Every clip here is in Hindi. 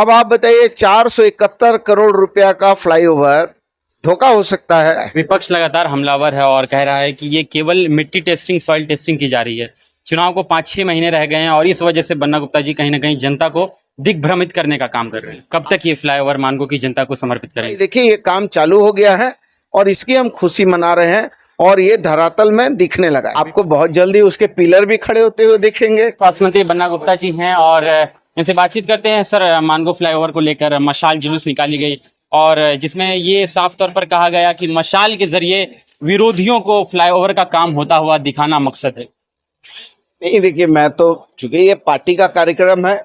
अब आप बताइए 471 करोड़ रुपया का फ्लाईओवर धोखा हो सकता है? विपक्ष लगातार हमलावर है और कह रहा है कि ये केवल मिट्टी टेस्टिंग, सॉइल टेस्टिंग की जा रही है। चुनाव को 5-6 महीने रह गए हैं और इस वजह से बन्ना गुप्ता जी कहीं ना कहीं जनता को दिग्भ्रमित करने का काम कर रहे हैं। कब तक ये फ्लाईओवर मानगो की जनता को समर्पित करेंगे? देखिए, ये काम चालू हो गया है और इसकी हम खुशी मना रहे हैं और ये धरातल में दिखने लगा है। आपको बहुत जल्दी उसके पिलर भी खड़े होते हुए दिखेंगे। स्वास्थ्य मंत्री बन्ना गुप्ता जी हैं और इनसे बातचीत करते हैं। सर, मानगो फ्लाईओवर को लेकर मशाल जुलूस निकाली गई और जिसमें ये साफ तौर पर कहा गया कि मशाल के जरिए विरोधियों को फ्लाईओवर का काम होता हुआ दिखाना मकसद है। नहीं, देखिए, मैं तो चूंकि ये पार्टी का कार्यक्रम है,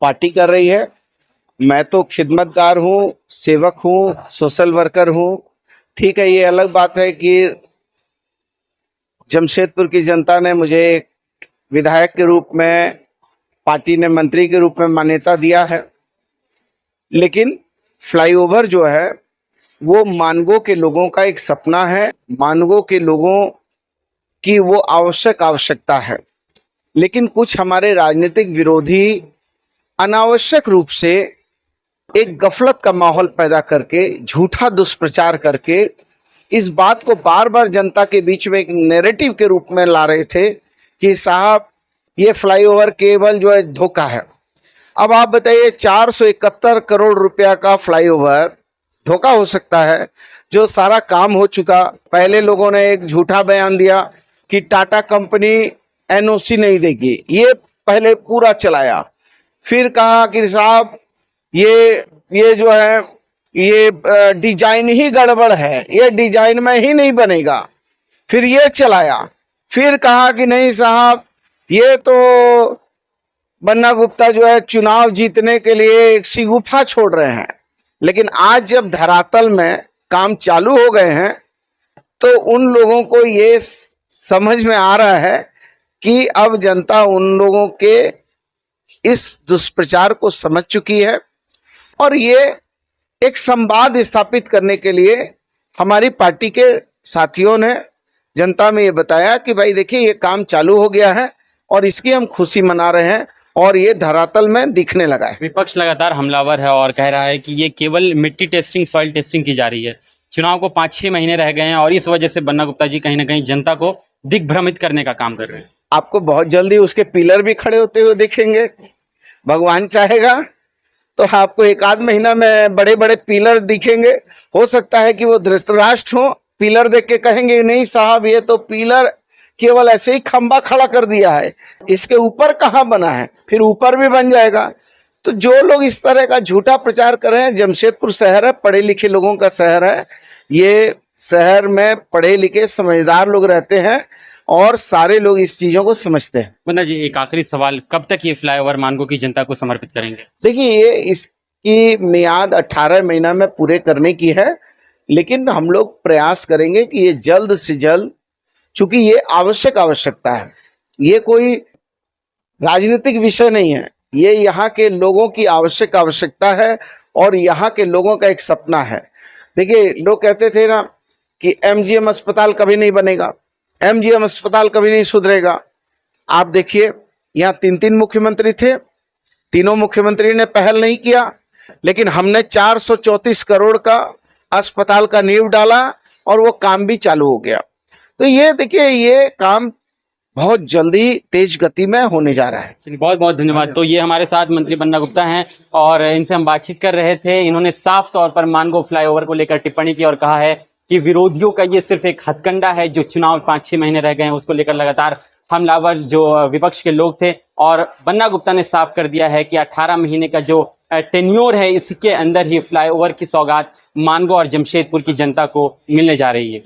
पार्टी कर रही है, मैं तो खिदमतगार हूँ, सेवक हूँ, सोशल वर्कर हूँ। ठीक है, ये अलग बात है कि जमशेदपुर की जनता ने मुझे एक विधायक के रूप में, पार्टी ने मंत्री के रूप में मान्यता दिया है, लेकिन फ्लाईओवर जो है वो मानगो के लोगों का एक सपना है, मानगो के लोगों की वो आवश्यकता है। लेकिन कुछ हमारे राजनीतिक विरोधी अनावश्यक रूप से एक गफलत का माहौल पैदा करके, झूठा दुष्प्रचार करके इस बात को बार बार जनता के बीच में एक नैरेटिव के रूप में ला रहे थे कि साहब ये फ्लाईओवर केवल जो है धोखा है। अब आप बताइए 471 करोड़ रुपया का फ्लाईओवर धोखा हो सकता है, जो सारा काम हो चुका। पहले लोगों ने एक झूठा बयान दिया कि टाटा कंपनी एनओसी नहीं देगी, ये पहले पूरा चलाया। फिर कहा कि साहब ये जो है ये डिजाइन ही गड़बड़ है, ये डिजाइन में ही नहीं बनेगा। फिर ये चलाया। फिर कहा कि नहीं साहब, ये तो बन्ना गुप्ता जो है चुनाव जीतने के लिए एक शिगुफा छोड़ रहे हैं। लेकिन आज जब धरातल में काम चालू हो गए हैं तो उन लोगों को ये समझ में आ रहा है कि अब जनता उन लोगों के इस दुष्प्रचार को समझ चुकी है और ये एक संवाद स्थापित करने के लिए हमारी पार्टी के साथियों ने जनता में ये बताया कि भाई देखिए, ये काम चालू हो गया है और इसकी हम खुशी मना रहे हैं और ये धरातल में दिखने लगा है। विपक्ष लगातार हमलावर है और कह रहा है कि ये केवल मिट्टी टेस्टिंग, सॉइल टेस्टिंग की जा रही है। चुनाव को 5-6 महीने रह गए हैं और इस वजह से बन्ना गुप्ता जी कहीं ना कहीं जनता को दिग्भ्रमित करने का काम कर रहे हैं। आपको बहुत जल्दी उसके पिलर भी खड़े होते हुए दिखेंगे। भगवान चाहेगा तो आपको 1-आध महीना में बड़े बड़े पिलर दिखेंगे। हो सकता है कि वो धृतराष्ट्र हो, पिलर देख के कहेंगे नहीं साहब, ये तो पिलर केवल ऐसे ही खंबा खड़ा कर दिया है, इसके ऊपर कहाँ बना है। फिर ऊपर भी बन जाएगा। तो जो लोग इस तरह का झूठा प्रचार कर रहे हैं, जमशेदपुर शहर है, पढ़े लिखे लोगों का शहर है। ये शहर में पढ़े लिखे समझदार लोग रहते हैं और सारे लोग इस चीजों को समझते हैं। बन्ना जी, एक आखिरी सवाल, कब तक ये फ्लाईओवर मानगो की जनता को समर्पित करेंगे? देखिए, ये इसकी मियाद 18 महीना में पूरे करने की है, लेकिन हम लोग प्रयास करेंगे कि ये जल्द से जल्द, चूंकि ये आवश्यकता है, ये कोई राजनीतिक विषय नहीं है, ये यहाँ के लोगों की आवश्यकता है और यहाँ के लोगों का एक सपना है। देखिए, लोग कहते थे ना कि एमजीएम अस्पताल कभी नहीं बनेगा, एमजीएम अस्पताल कभी नहीं सुधरेगा। आप देखिए, यहाँ 3 मुख्यमंत्री थे, तीनों मुख्यमंत्री ने पहल नहीं किया, लेकिन हमने 434 करोड़ का अस्पताल का नींव डाला और वो काम भी चालू हो गया। तो ये देखिए, ये काम बहुत जल्दी तेज गति में होने जा रहा है। चलिए, बहुत बहुत धन्यवाद। तो ये हमारे साथ मंत्री बन्ना गुप्ता हैं और इनसे हम बातचीत कर रहे थे। इन्होंने साफ तौर पर मानगो फ्लाईओवर को लेकर टिप्पणी की और कहा है कि विरोधियों का ये सिर्फ एक हथकंडा है। जो चुनाव 5-6 महीने रह गए हैं उसको लेकर लगातार हमलावर जो विपक्ष के लोग थे, और बन्ना गुप्ता ने साफ कर दिया है कि 18 महीने का जो टेन्योर है, इसके अंदर ही फ्लाईओवर की सौगात मानगो और जमशेदपुर की जनता को मिलने जा रही है।